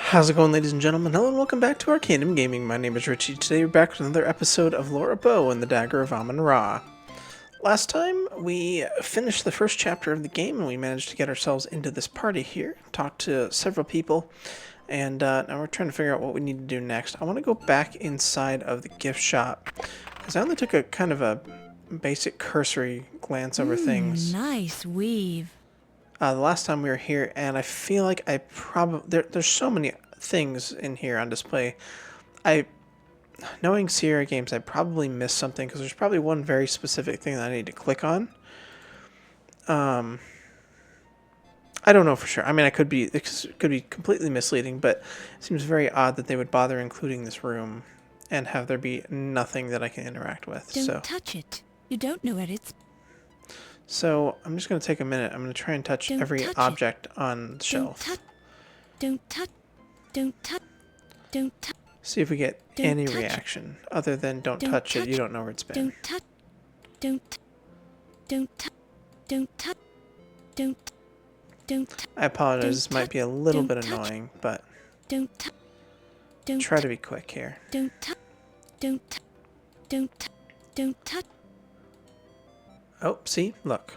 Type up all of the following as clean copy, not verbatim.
How's it going, ladies and gentlemen? Hello and welcome back to Arcanum Gaming. My name is Richie. Today we're back with another episode of Laura Bow and the Dagger of Amon Ra. Last time we finished the first chapter of the game and we managed to get ourselves into this party here, talked to several people, and now we're trying to figure out what we need to do next. I want to go back inside of the gift shop because I only took a kind of a basic cursory glance over things. Nice weave. The last time we were here, and I feel like I probably there's so many things in here on display. Knowing Sierra games, I probably missed something because there's probably one very specific thing that I need to click on. I don't know for sure. I mean, it could be completely misleading, but it seems very odd that they would bother including this room and have there be nothing that I can interact with. Don't touch it. You don't know where it's. So I'm just going to take a minute. I'm going to try and touch every object on the shelf. Don't touch. Don't touch. Don't touch. See if we get any reaction other than don't touch it. You don't know where it's been. Don't touch. Don't touch. Don't touch. Don't. I apologize. This might be a little bit annoying, but don't try to be quick here. Don't touch. Don't touch. Oh, see? Look.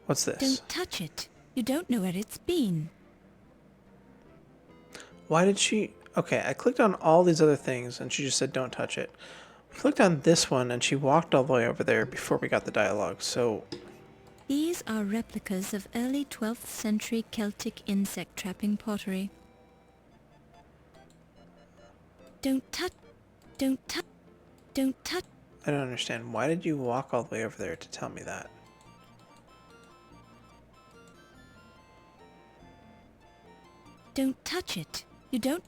What's this? Don't touch it. You don't know where it's been. Why did she... Okay, I clicked on all these other things, and she just said don't touch it. We clicked on this one, and she walked all the way over there before we got the dialogue, so... These are replicas of early 12th century Celtic insect trapping pottery. Don't touch. Don't touch. Don't touch. I don't understand. Why did you walk all the way over there to tell me that? Don't touch it. You don't.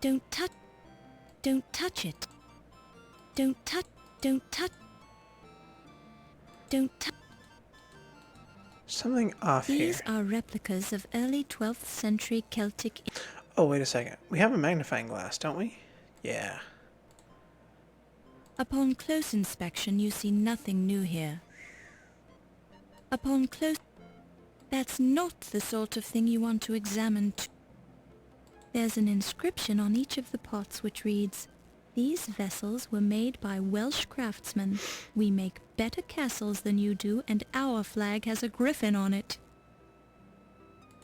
Don't touch. Don't touch it. Don't touch. Don't touch. Don't touch. Something off here. These are replicas of early 12th century Celtic. Oh, wait a second. We have a magnifying glass, don't we? Yeah. Upon close inspection, you see nothing new here. Upon close... That's not the sort of thing you want to examine. There's an inscription on each of the pots which reads, "These vessels were made by Welsh craftsmen. We make better castles than you do, and our flag has a griffin on it."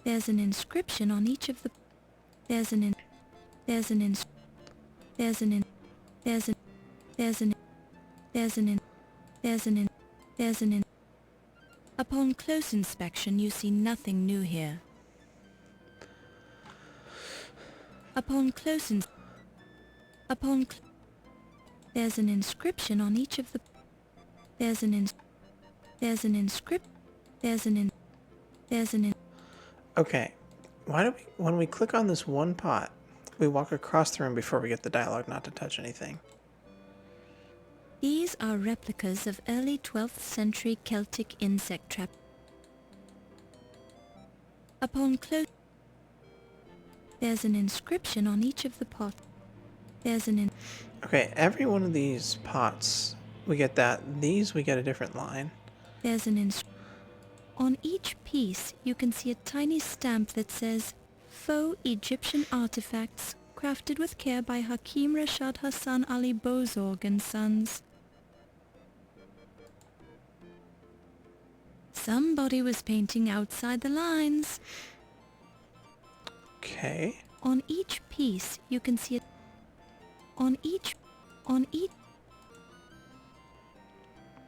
There's an inscription on each of the... There's an Upon close inspection, you see nothing new here. There's an inscription on each of the... Okay. Why do we... When we click on this one pot, we walk across the room before we get the dialogue not to touch anything? These are replicas of early 12th century Celtic insect trap. Upon close... There's an inscription on each of the pots. Okay, every one of these pots, we get that. These, we get a different line. On each piece, you can see a tiny stamp that says, "Faux Egyptian artifacts, crafted with care by Hakim Rashad Hassan Ali Bozorg and Sons." Somebody was painting outside the lines. Okay. On each piece, you can see it.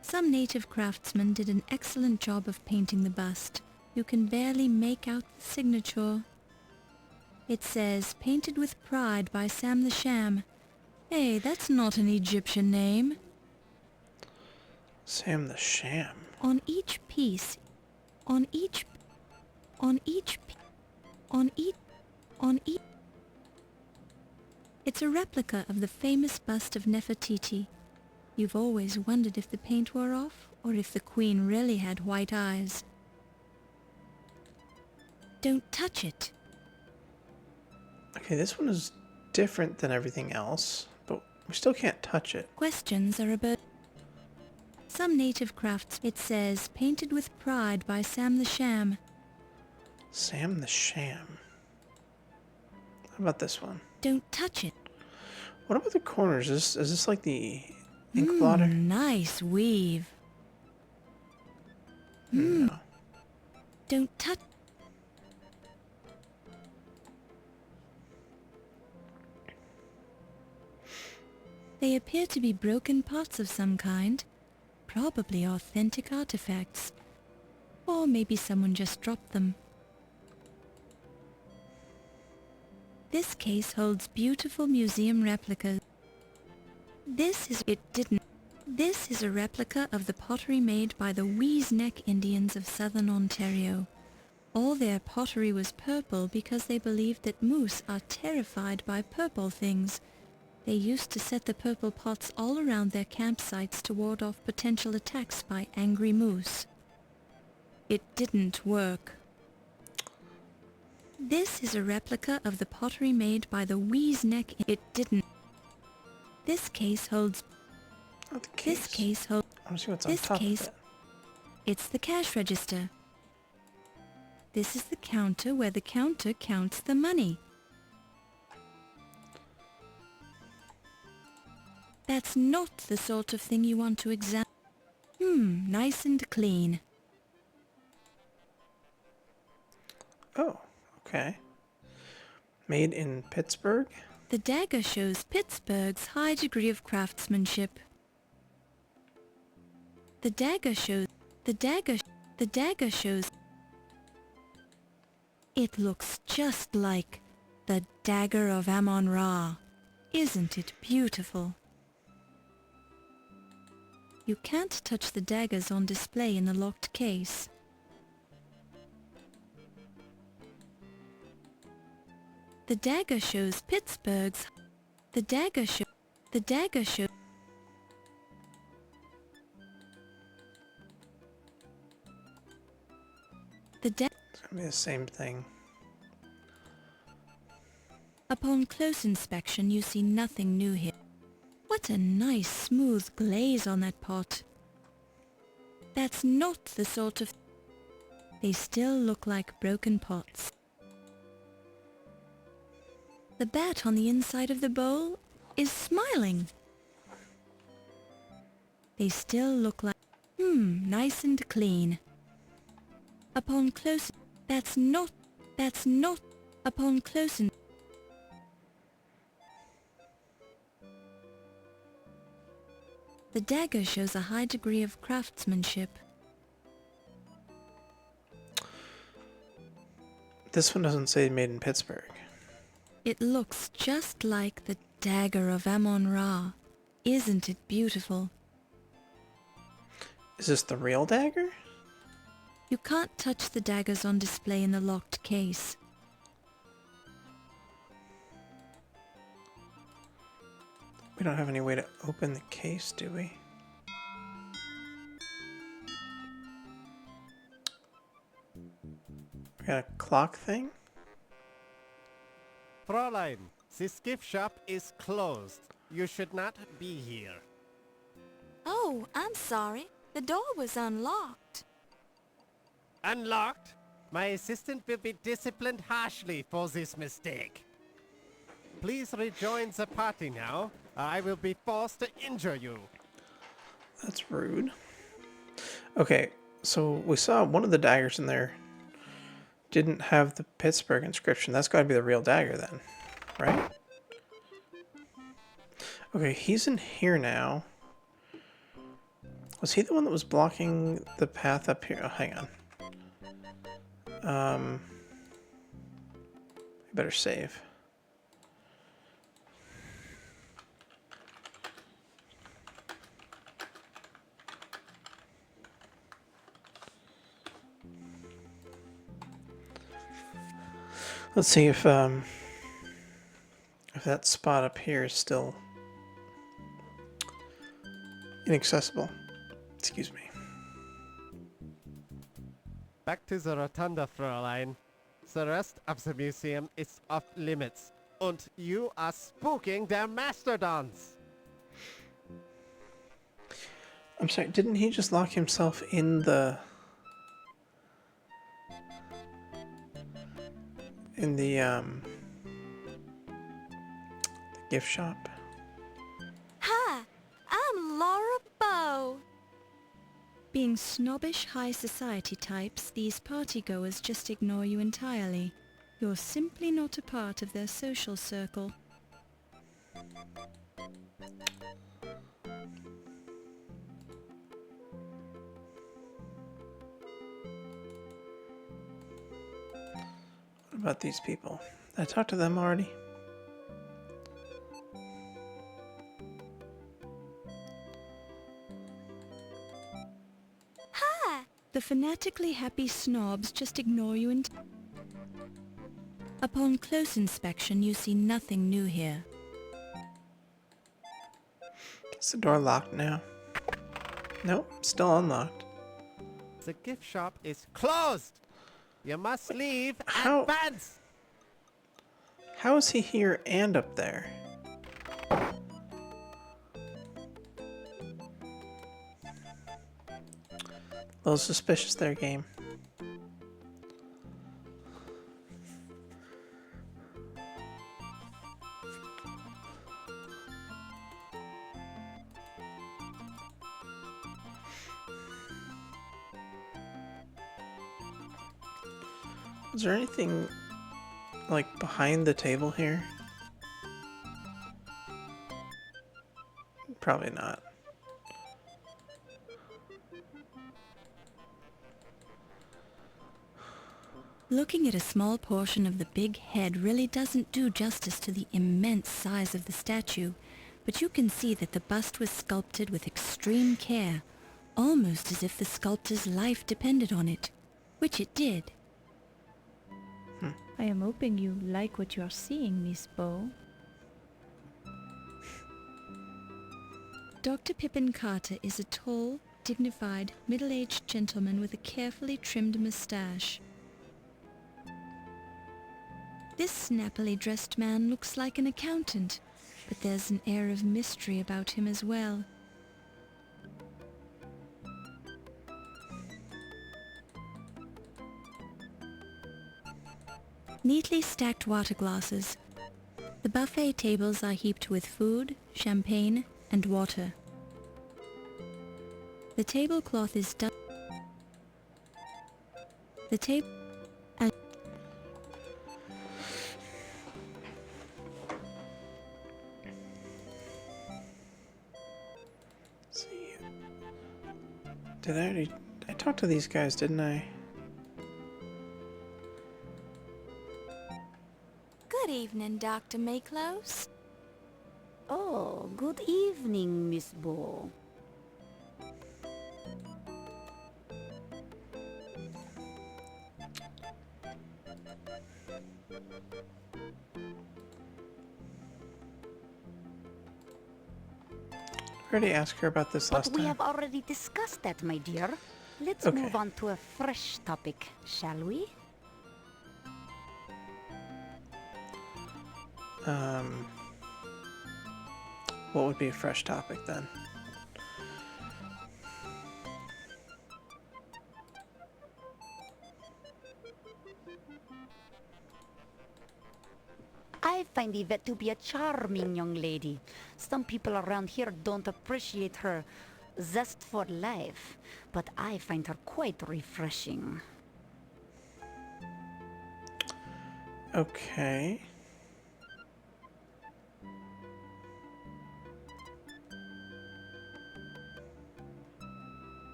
Some native craftsmen did an excellent job of painting the bust. You can barely make out the signature. It says, "Painted with pride by Sam the Sham." Hey, that's not an Egyptian name. Sam the Sham. On each piece, it's a replica of the famous bust of Nefertiti. You've always wondered if the paint wore off, or if the queen really had white eyes. Don't touch it. Okay, this one is different than everything else, but we still can't touch it. Questions are about... Some native crafts, it says, "Painted with pride by Sam the Sham." Sam the Sham. about this one? Don't touch it. What about the corners? Is this like the ink blotter? Nice weave. No. Don't touch. They appear to be broken pots of some kind. Probably authentic artifacts. Or maybe someone just dropped them. This case holds beautiful museum replicas. This is a replica of the pottery made by the Weezeneck Indians of southern Ontario. All their pottery was purple because they believed that moose are terrified by purple things. They used to set the purple pots all around their campsites to ward off potential attacks by angry moose. It didn't work. This is a replica of the pottery made by the Weezeneck. It didn't. This case holds. Oh, the case. This case holds. I want to see what's on This top case. of it. It's the cash register. This is the counter where the counter counts the money. That's not the sort of thing you want to examine. Nice and clean. Oh, okay. Made in Pittsburgh? The dagger shows Pittsburgh's high degree of craftsmanship. The dagger shows. It looks just like the Dagger of Amon Ra. Isn't it beautiful? You can't touch the daggers on display in the locked case. The dagger shows Pittsburgh's. The dagger show. The dagger show. The da- It's gonna be the same thing. Upon close inspection, you see nothing new here. What a nice smooth glaze on that pot. That's not the sort of... They still look like broken pots. The bat on the inside of the bowl is smiling. They still look like... nice and clean. Upon close... That's not... Upon close... The dagger shows a high degree of craftsmanship. This one doesn't say made in Pittsburgh. It looks just like the Dagger of Amon Ra. Isn't it beautiful? Is this the real dagger? You can't touch the daggers on display in the locked case. We don't have any way to open the case, do we? We got a clock thing? Fräulein, this gift shop is closed. You should not be here. Oh, I'm sorry. The door was unlocked. Unlocked? My assistant will be disciplined harshly for this mistake. Please rejoin the party now. I will be forced to injure you. That's rude. Okay, so we saw one of the daggers in there didn't have the Pittsburgh inscription. That's got to be the real dagger then, right? Okay, he's in here now. Was he the one that was blocking the path up here? Oh, hang on. I better save. Let's see if that spot up here is still inaccessible. Excuse me. Back to the rotunda, Fräulein. The rest of the museum is off limits. And you are spooking their mastodons. I'm sorry, didn't he just lock himself in the... gift shop. Hi, I'm Laura Bow. Being snobbish high society types, these partygoers just ignore you entirely. You're simply not a part of their social circle. What about these people? Did I talk to them already? Hi! The fanatically happy snobs just ignore you entirely. Upon close inspection, you see nothing new here. Is the door locked now? Nope, still unlocked. The gift shop is closed. You must leave how- at once. How is he here and up there? A little suspicious there, game. Is there anything, like, behind the table here? Probably not. Looking at a small portion of the big head really doesn't do justice to the immense size of the statue, but you can see that the bust was sculpted with extreme care, almost as if the sculptor's life depended on it, which it did. I am hoping you like what you are seeing, Miss Bow. Dr. Pippin Carter is a tall, dignified, middle-aged gentleman with a carefully trimmed mustache. This snappily dressed man looks like an accountant, but there's an air of mystery about him as well. Neatly stacked water glasses. The buffet tables are heaped with food, champagne, and water. The tablecloth is done. The table. See, I talked to these guys, didn't I? Good evening, Dr. Mayclose. Oh, good evening, Miss Bow. I already asked her about this last But we time. have already discussed that, my dear. Let's Okay. move on to a fresh topic, shall we? What would be a fresh topic then? I find Yvette to be a charming young lady. Some people around here don't appreciate her zest for life, but I find her quite refreshing. Okay.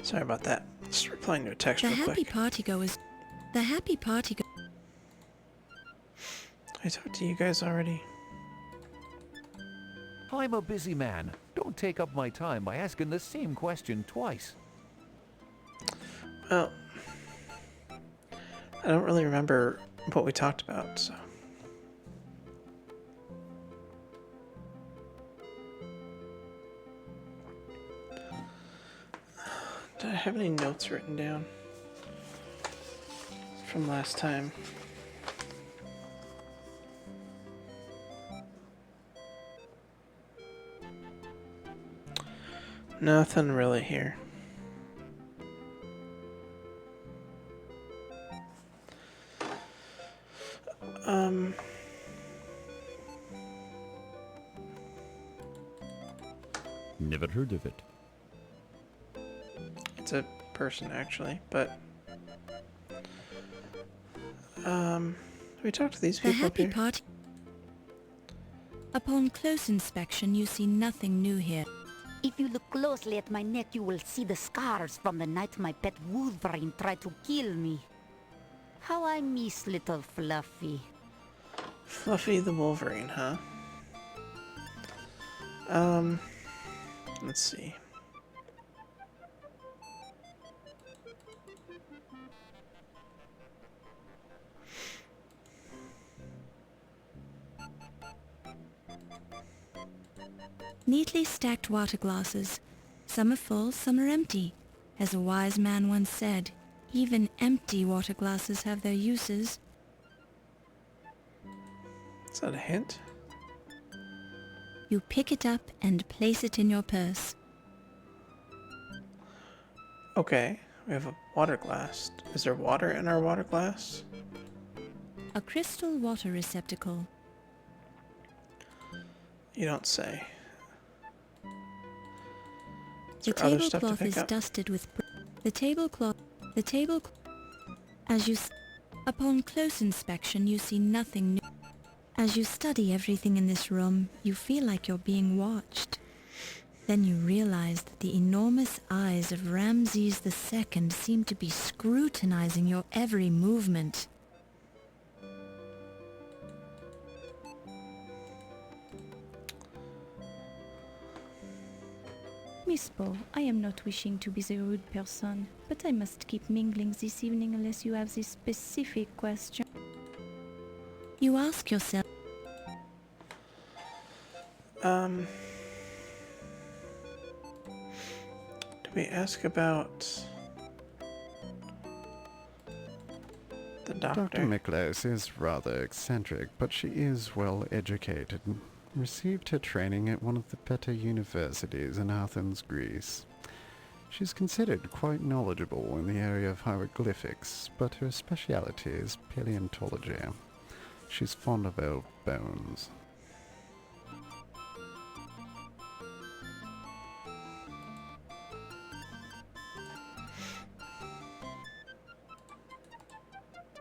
Sorry about that. Just replying to a text The real happy quick. partygoers. The happy partygoers. I talked to you guys already. I'm a busy man. Don't take up my time by asking the same question twice. Well, I don't really remember what we talked about, so. Do I have any notes written down from last time? Nothing really here. Never heard of it. It's a person, actually, but... we talked to these The people up happy here? party. Upon close inspection, you see nothing new here. If you look closely at my neck, you will see the scars from the night my pet Wolverine tried to kill me. How I miss little Fluffy. Fluffy the Wolverine, huh? Let's see. Neatly stacked water glasses. Some are full, some are empty. As a wise man once said, even empty water glasses have their uses. Is that a hint? You pick it up and place it in your purse. Okay, we have a water glass. Is there water in our water glass? A crystal water receptacle. You don't say. Is The there other stuff to tablecloth pick is up? dusted with the tablecloth. As you upon close inspection, you see nothing new. As you study everything in this room, you feel like you're being watched. Then you realize that the enormous eyes of Ramses II seem to be scrutinizing your every movement. Miss Bow, I am not wishing to be the rude person, but I must keep mingling this evening unless you have this specific question. You ask yourself, Do we ask about the doctor? Dr. Miklos is rather eccentric, but she is well educated. Received her training at one of the better universities in Athens, Greece. She's considered quite knowledgeable in the area of hieroglyphics, but her speciality is paleontology. She's fond of old bones.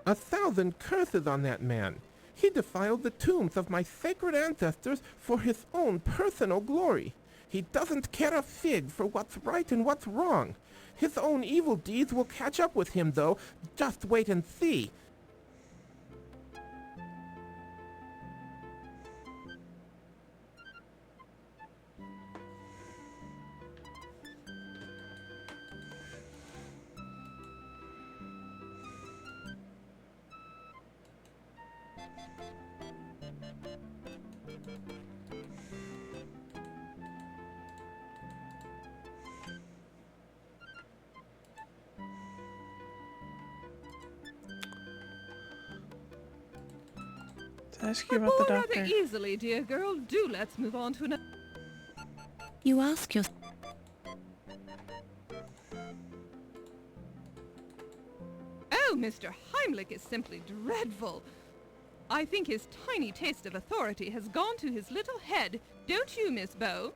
A thousand curses on that man! He defiled the tombs of my sacred ancestors for his own personal glory. He doesn't care a fig for what's right and what's wrong. His own evil deeds will catch up with him, though. Just wait and see. Did I ask you about the Rather doctor? easily, dear girl. Do let's move on to another. you ask yourself, Oh, Mr. Heimlich is simply dreadful. I think his tiny taste of authority has gone to his little head, don't you, Miss Bow?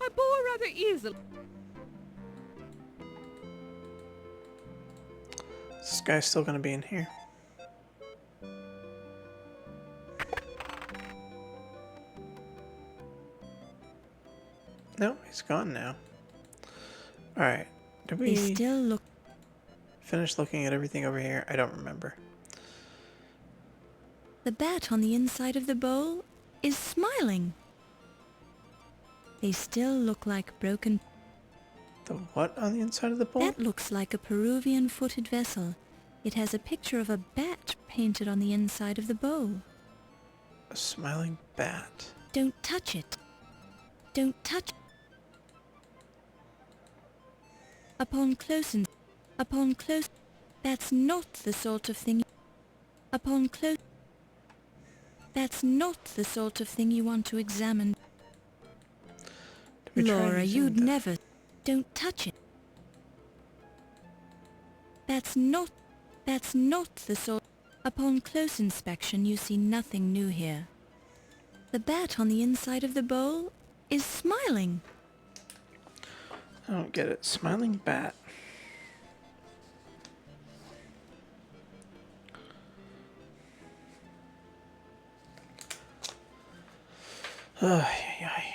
I bore rather easily. This guy's still gonna be in here. No, he's gone now. Alright. Did they we still look. finish looking at everything over here? I don't remember. The bat on the inside of the bowl is smiling. They still look like broken. The what on the inside of the bowl? That looks like a Peruvian footed vessel. It has a picture of a bat painted on the inside of the bowl. A smiling bat. Don't touch it. Don't touch. Upon close. That's not the sort of thing. Upon close. That's not the sort of thing you want to examine. Did we try Laura, using you'd the- never. Don't touch it. That's not. That's not the sort... Upon close inspection, you see nothing new here. The bat on the inside of the bowl is smiling. I don't get it. Smiling bat. Ay, ay, ay.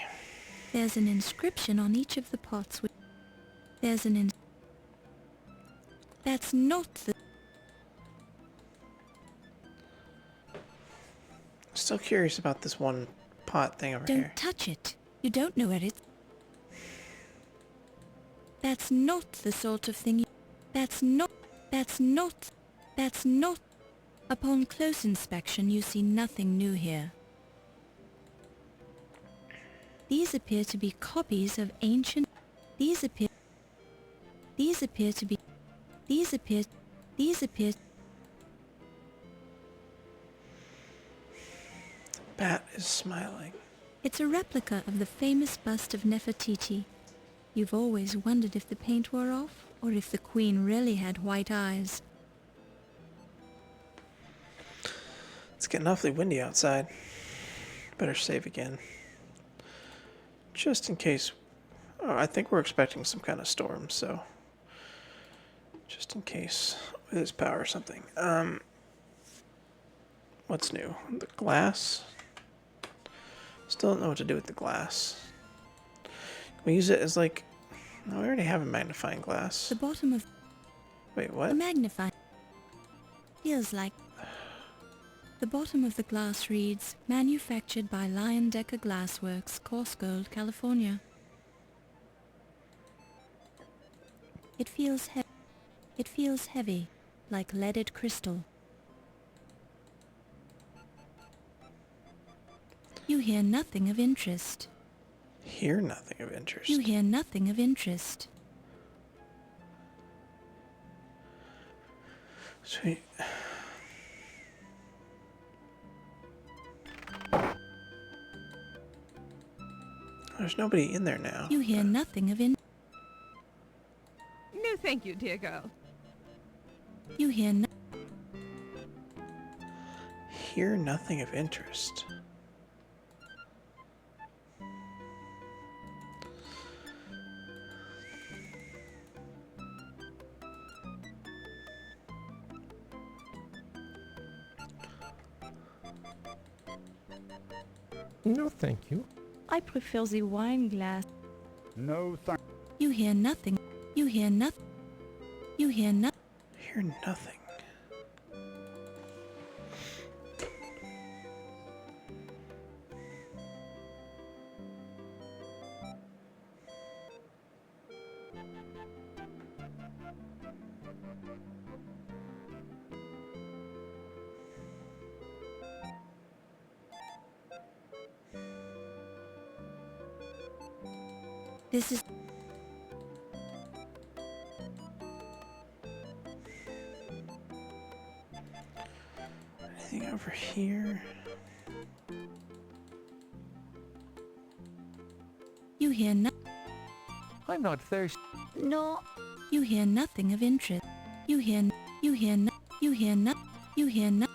There's an inscription on each of the pots. There's an That's not the... Still curious about this one pot thing over Don't here. touch it. You don't know where it's... That's not the sort of thing you... That's not... Upon close inspection, you see nothing new here. These appear to be copies of ancient... These appear to be... These appear... Bat is smiling. It's a replica of the famous bust of Nefertiti. You've always wondered if the paint wore off, or if the queen really had white eyes. It's getting awfully windy outside. Better save again. Just in case. Oh, I think we're expecting some kind of storm, so... Just in case. With his power or something. What's new? The glass? Still don't know what to do with the glass. Can we use it as like... No, we already have a magnifying glass. The bottom of Wait, the what? magnifying... Feels like... The bottom of the glass reads, manufactured by Lion Decker Glassworks, Coarse Gold, California. It feels heavy, like leaded crystal. You hear nothing of interest. Hear nothing of interest. You hear nothing of interest. Sweet. There's nobody in there now. You hear nothing of No thank you, dear girl. You hear Hear nothing of interest. No, thank you. I prefer the wine glass. No thank. You hear nothing. You hear nothing. You hear nothing. Hear nothing. This is... Anything over here? You hear no... I'm not thirsty. No, You hear nothing of interest. You hear no... You hear no... You hear no... You hear no...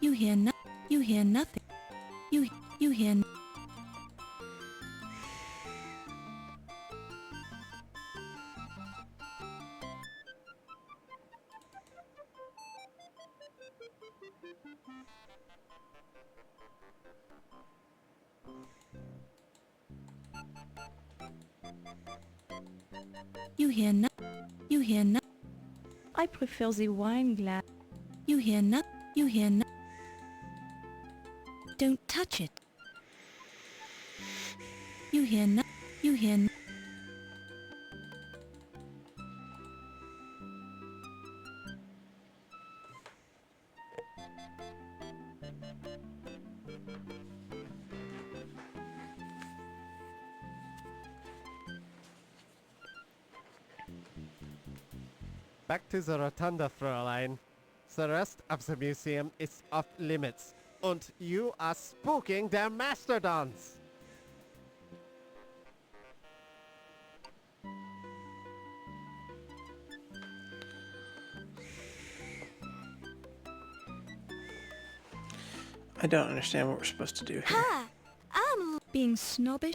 You hear no... You hear nothing. You hear... You hear no... You hear no... I prefer the wine glass. You hear no... You hear no... Don't touch it. You hear no... You hear no... Back to the rotunda, Fräulein. The rest of the museum is off limits. And you are spooking their mastodons. I don't understand what we're supposed to do here. Hi, I'm being snobbish.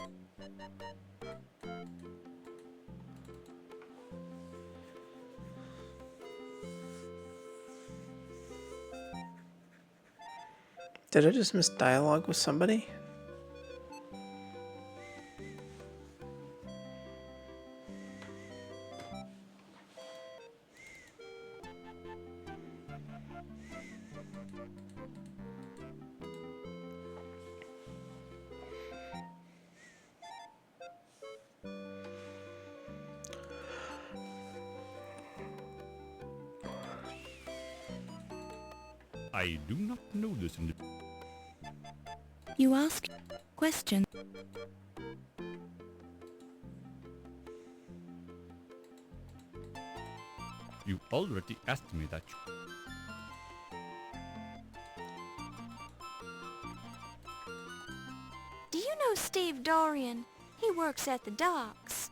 Did I just miss dialogue with somebody? I do not know this in the... You ask question. You already asked me that. Do you know Steve Dorian? He works at the docks.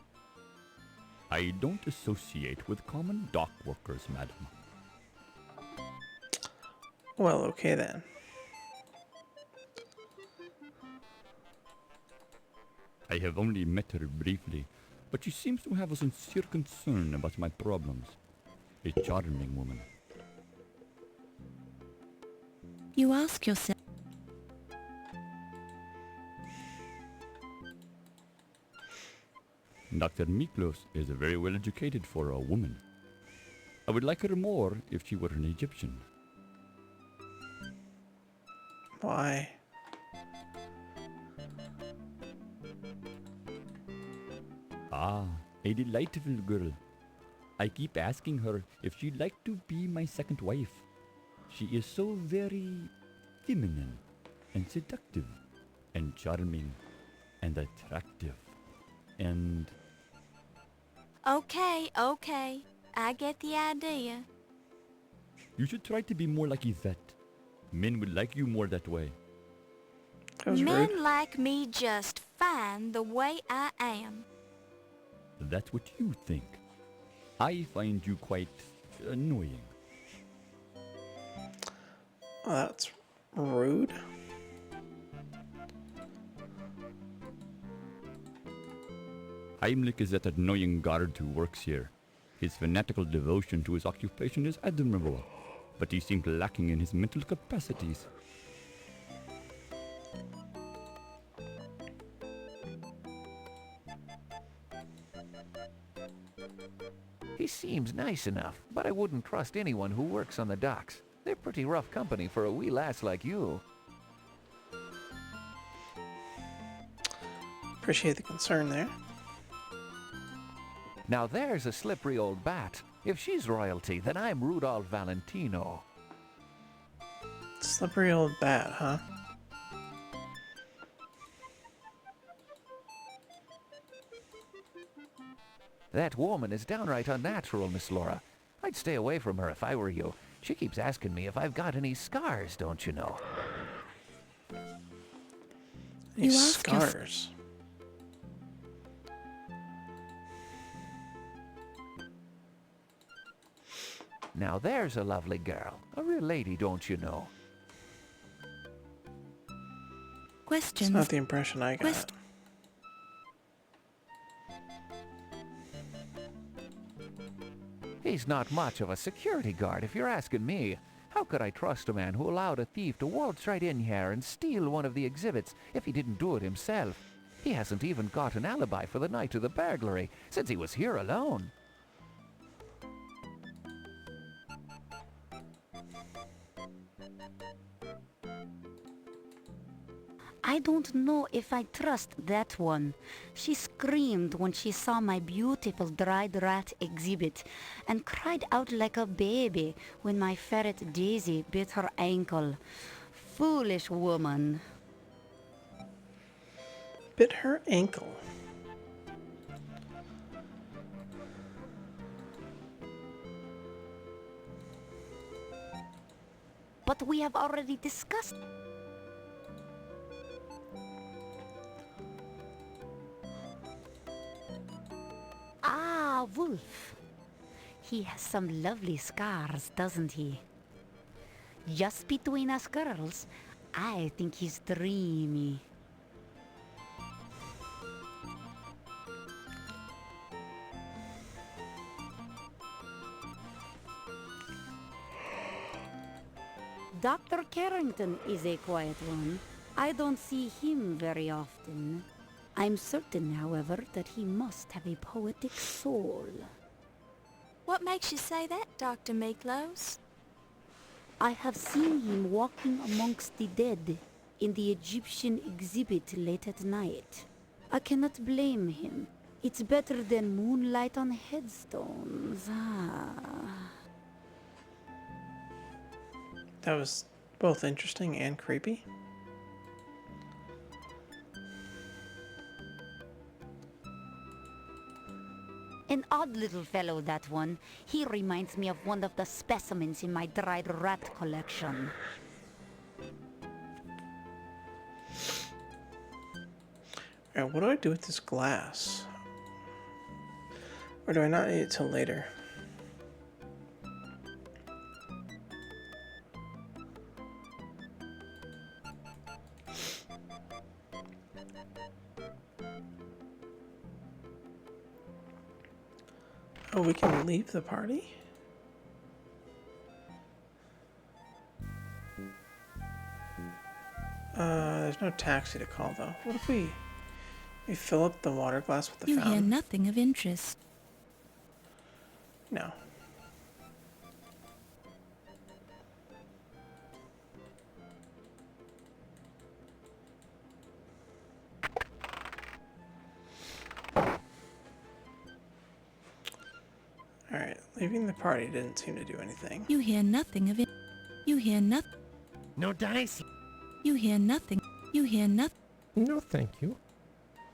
I don't associate with common dock workers, madam. Well, okay then. I have only met her briefly, but she seems to have a sincere concern about my problems. A charming woman. You ask yourself. Dr. Miklos is very well educated for a woman. I would like her more if she were an Egyptian. Why? Ah, a delightful girl. I keep asking her if she'd like to be my second wife. She is so very feminine and seductive and charming and attractive and... Okay, okay. I get the idea. You should try to be more like Yvette. Men would like you more that way. That was Men rude. like me just fine the way I am. That's what you think. I find you quite annoying. Well, that's rude. Heimlich is that annoying guard who works here. His fanatical devotion to his occupation is admirable, but he seems lacking in his mental capacities. He seems nice enough, but I wouldn't trust anyone who works on the docks. They're pretty rough company for a wee lass like you. Appreciate the concern there. Now there's a slippery old bat. If she's royalty, then I'm Rudolph Valentino. Slippery old bat, huh? That woman is downright unnatural, Miss Laura. I'd stay away from her if I were you. She keeps asking me if I've got any scars, don't you know? These You ask your- scars. Now there's a lovely girl. A real lady, don't you know? It's Questions. not the impression I got. Quest- He's not much of a security guard, if you're asking me. How could I trust a man who allowed a thief to waltz right in here and steal one of the exhibits if he didn't do it himself? He hasn't even got an alibi for the night of the burglary, since he was here alone. I don't know if I trust that one. She screamed when she saw my beautiful dried rat exhibit and cried out like a baby when my ferret Daisy bit her ankle. Foolish woman. Bit her ankle. But we have already discussed. Ah, Wolf. He has some lovely scars, doesn't he? Just between us girls, I think he's dreamy. Dr. Carrington is a quiet one. I don't see him very often. I'm certain, however, that he must have a poetic soul. What makes you say that, Dr. Miklos? I have seen him walking amongst the dead in the Egyptian exhibit late at night. I cannot blame him. It's better than moonlight on headstones. That was both interesting and creepy. An odd little fellow, that one. He reminds me of one of the specimens in my dried rat collection. Alright, what do I do with this glass? Or do I not need it till later? Oh, we can leave the party? There's no taxi to call, though. What if we fill up the water glass with the You hear fountain? nothing of interest. No. Alright, leaving the party didn't seem to do anything. You hear nothing of it. You hear nothing. No dice. You hear nothing. You hear nothing. No, thank you.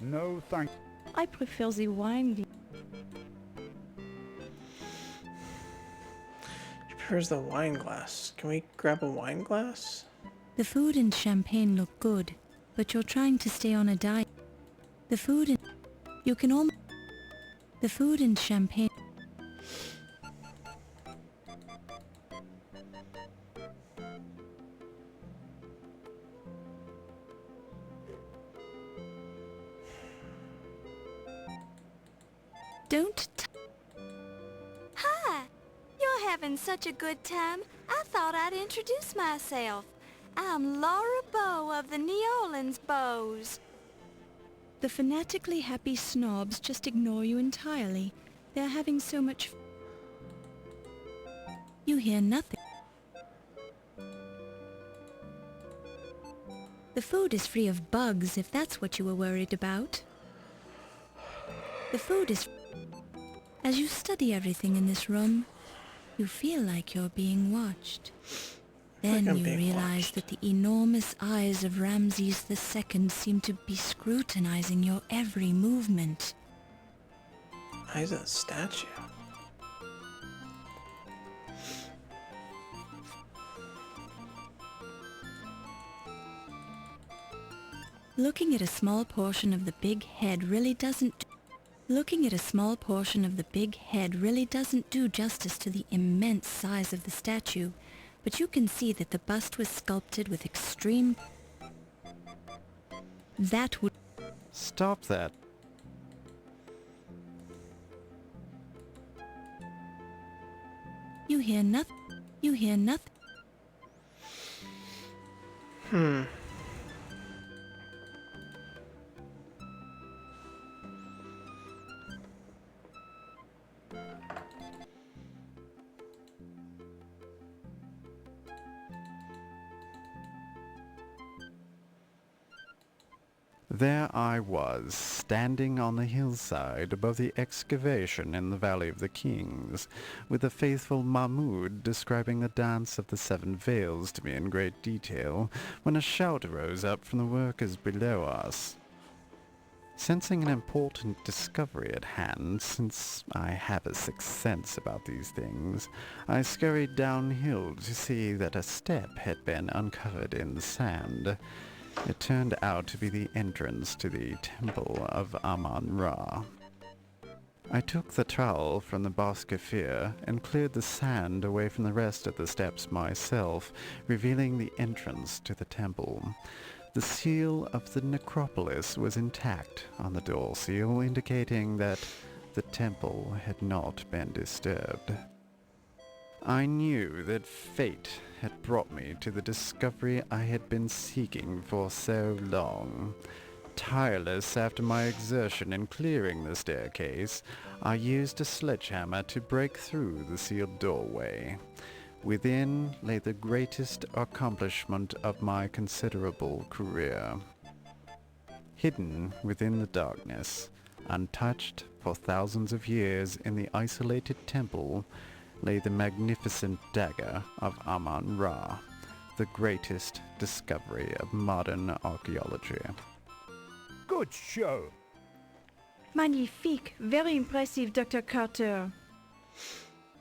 No, thank I prefer the wine. She prefers the wine glass. Can we grab a wine glass? The food and champagne look good, but you're trying to stay on a diet. The food and... You can almost... The food and champagne... Don't... Hi! You're having such a good time, I thought I'd introduce myself. I'm Laura Bow of the New Orleans Bows. The fanatically happy snobs just ignore you entirely. They're having so much... You hear nothing. The food is free of bugs, if that's what you were worried about. The food is... As you study everything in this room, you feel like you're being watched. Then I'm you being realize watched. that the enormous eyes of Ramses II seem to be scrutinizing your every movement. Eyes of a statue. Looking at a small portion of the big head really doesn't... Looking at a small portion of the big head really doesn't do justice to the immense size of the statue, but you can see that the bust was sculpted with extreme... That would... Stop that. You hear nothing. You hear nothing. There I was, standing on the hillside above the excavation in the Valley of the Kings, with the faithful Mahmud describing the dance of the seven veils to me in great detail, when a shout arose up from the workers below us. Sensing an important discovery at hand, since I have a sixth sense about these things, I scurried downhill to see that a step had been uncovered in the sand. It turned out to be the entrance to the Temple of Amon Ra. I took the trowel from the Boscafir and cleared the sand away from the rest of the steps myself, revealing the entrance to the temple. The seal of the necropolis was intact on the door seal, indicating that the temple had not been disturbed. I knew that fate had brought me to the discovery I had been seeking for so long. Tireless after my exertion in clearing the staircase, I used a sledgehammer to break through the sealed doorway. Within lay the greatest accomplishment of my considerable career. Hidden within the darkness, untouched for thousands of years in the isolated temple, lay the magnificent Dagger of Amon Ra, the greatest discovery of modern archaeology. Good show. Magnifique. Very impressive, Dr. Carter.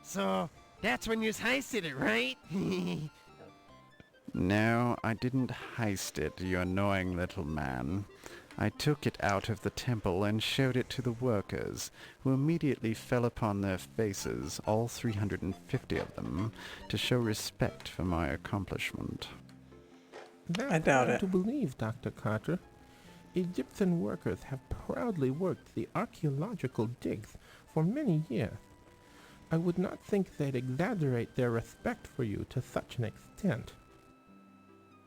So, that's when you heisted it, right? No, I didn't heist it, you annoying little man. I took it out of the temple and showed it to the workers, who immediately fell upon their faces, all 350 of them, to show respect for my accomplishment. That's I doubt hard it. to believe, Dr. Carter. Egyptian workers have proudly worked the archaeological digs for many years. I would not think they'd exaggerate their respect for you to such an extent.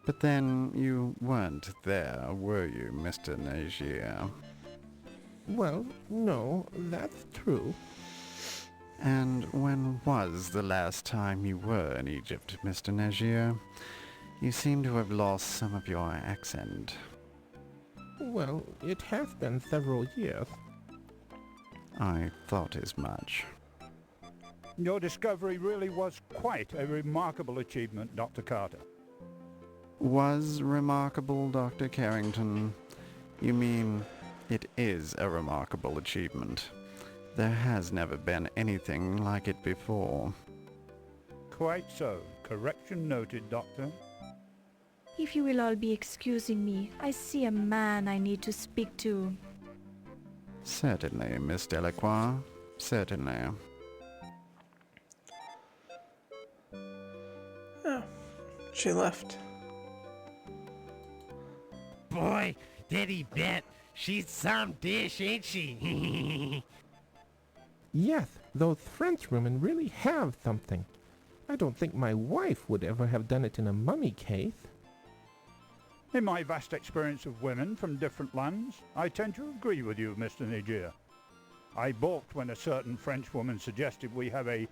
But then you weren't there, were you, Mr. Nagier? Well, no, that's true. And when was the last time you were in Egypt, Mr. Nagier? You seem to have lost some of your accent. Well, it has been several years. I thought as much. Your discovery really was quite a remarkable achievement, Dr. Carter. Was remarkable, Dr. Carrington? You mean it is a remarkable achievement. There has never been anything like it before. Quite so. Correction noted, Doctor. If you will all be excusing me, I see a man I need to speak to. Certainly, Miss Delacroix. Certainly. Oh, she left. Boy, did he bet. She's some dish, ain't she? Yes, those Frenchwomen really have something. I don't think my wife would ever have done it in a mummy case. In my vast experience of women from different lands, I tend to agree with you, Mr. Niger. I balked when a certain French woman suggested we have a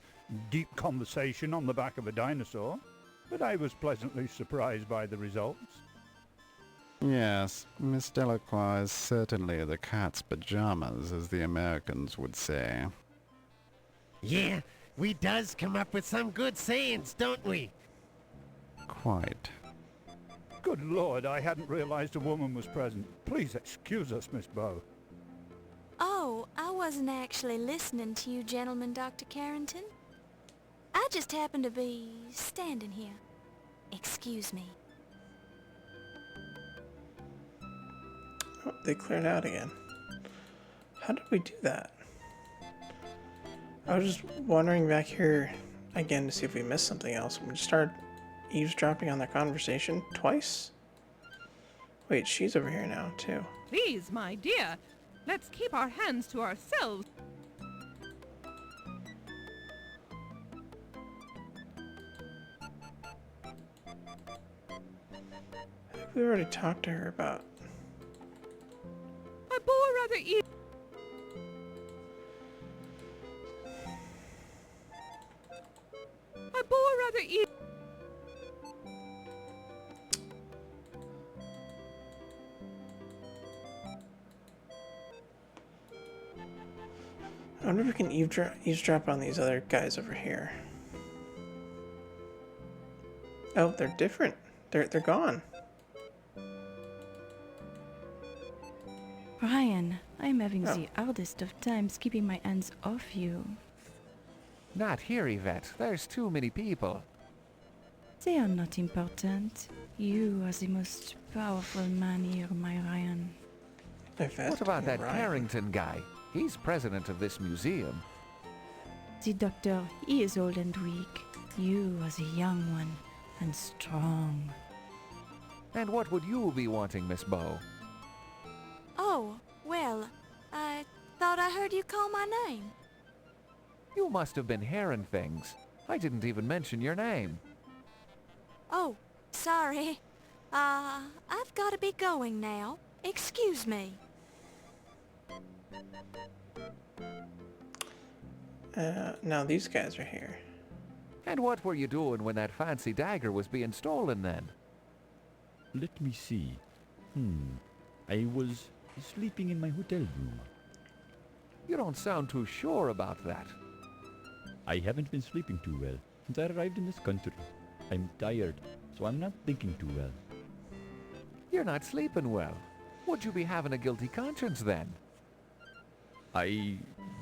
deep conversation on the back of a dinosaur, but I was pleasantly surprised by the results. Yes, Miss Delacroix is certainly the cat's pajamas, as the Americans would say. Yeah, we does come up with some good sayings, don't we? Quite. Good Lord, I hadn't realized a woman was present. Please excuse us, Miss Bow. Oh, I wasn't actually listening to you gentlemen, Dr. Carrington. I just happened to be standing here. Excuse me. Oh, they cleared out again. How did we do that? I was just wandering back here again to see if we missed something else. We just started eavesdropping on their conversation twice? Wait, she's over here now, too. Please, my dear, let's keep our hands to ourselves. We already talked to her about... I bore rather I wonder if we can eavesdrop on these other guys over here. Oh, they're different. They're gone. Ryan, I'm having the hardest of times keeping my hands off you. Not here, Yvette. There's too many people. They are not important. You are the most powerful man here, my Ryan. Yvette What about and that Ryan. Carrington guy? He's president of this museum. The doctor, he is old and weak. You are the young one, and strong. And what would you be wanting, Miss Bow? Oh, well, I thought I heard you call my name. You must have been hearing things. I didn't even mention your name. Oh, sorry. I've got to be going now. Excuse me. Now these guys are here. And what were you doing when that fancy dagger was being stolen then? Let me see. I was sleeping in my hotel room. You don't sound too sure about that. I haven't been sleeping too well since I arrived in this country. I'm tired, so I'm not thinking too well. You're not sleeping well. Would you be having a guilty conscience then? I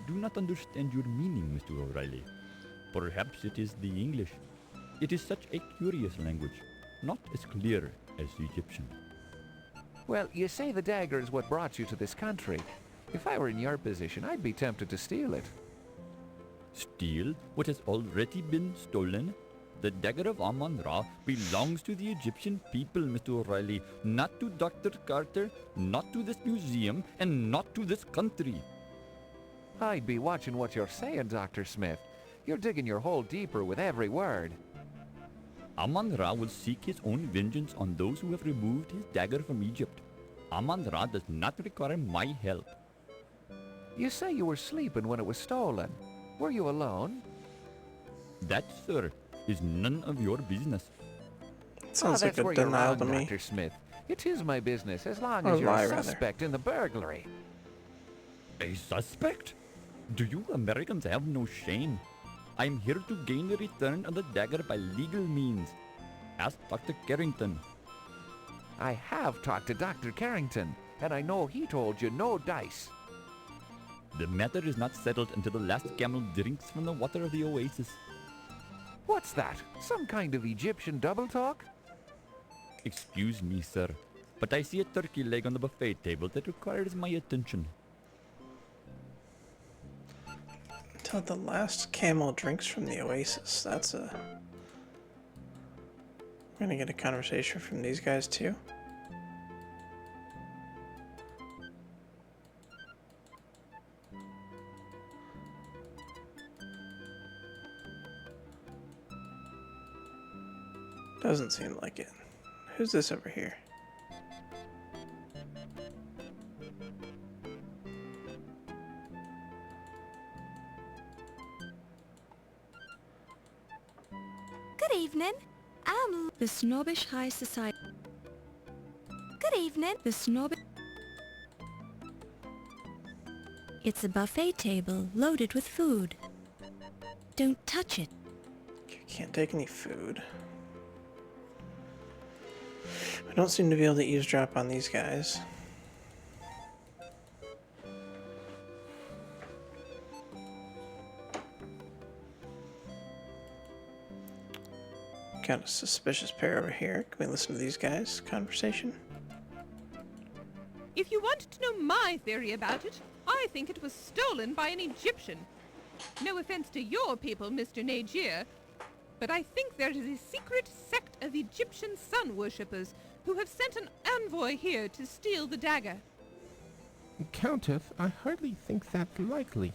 do not understand your meaning, Mr. O'Reilly. Perhaps it is the English. It is such a curious language, not as clear as the Egyptian. Well, you say the dagger is what brought you to this country. If I were in your position, I'd be tempted to steal it. Steal what has already been stolen? The Dagger of Amon Ra belongs to the Egyptian people, Mr. O'Reilly, not to Dr. Carter, not to this museum, and not to this country. I'd be watching what you're saying, Dr. Smith. You're digging your hole deeper with every word. Amon Ra will seek his own vengeance on those who have removed his dagger from Egypt. Amon Ra does not require my help. You say you were sleeping when it was stolen. Were you alone? That, sir, is none of your business. Sounds like that's a where you're denial wrong, to me. Dr. Smith. It is my business as long Or as you're lie, a rather. suspect in the burglary. A suspect? Do you Americans have no shame? I'm here to gain the return of the dagger by legal means. Ask Dr. Carrington. I have talked to Dr. Carrington, and I know he told you no dice. The matter is not settled until the last camel drinks from the water of the oasis. What's that? Some kind of Egyptian double talk? Excuse me, sir, but I see a turkey leg on the buffet table that requires my attention. Until the last camel drinks from the oasis. That's a... We're gonna get a conversation from these guys too. Doesn't seem like it. Who's this over here? Good evening. I'm... The snobbish high society. Good evening. The snobbish... It's a buffet table loaded with food. Don't touch it. You can't take any food. I don't seem to be able to eavesdrop on these guys. Got a suspicious pair over here. Can we listen to these guys' conversation? If you want to know my theory about it, I think it was stolen by an Egyptian. No offense to your people, Mr. Nagier, but I think there is a secret sect of Egyptian sun worshippers who have sent an envoy here to steal the dagger. Countess, I hardly think that's likely.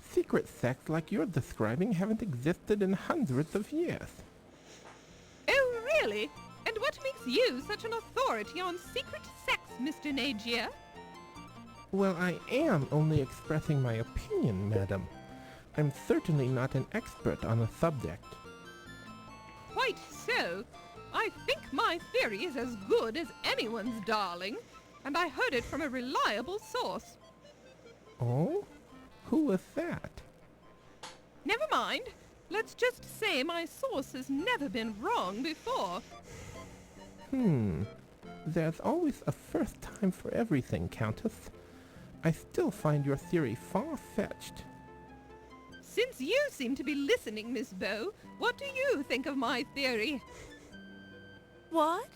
Secret sects like you're describing haven't existed in hundreds of years. Oh, really? And what makes you such an authority on secret sects, Mr. Nagier? Well, I am only expressing my opinion, madam. I'm certainly not an expert on the subject. Quite so. I think my theory is as good as anyone's, darling, and I heard it from a reliable source. Oh? Who was that? Never mind. Let's just say my source has never been wrong before. There's always a first time for everything, Countess. I still find your theory far-fetched. Since you seem to be listening, Miss Bow, what do you think of my theory? What?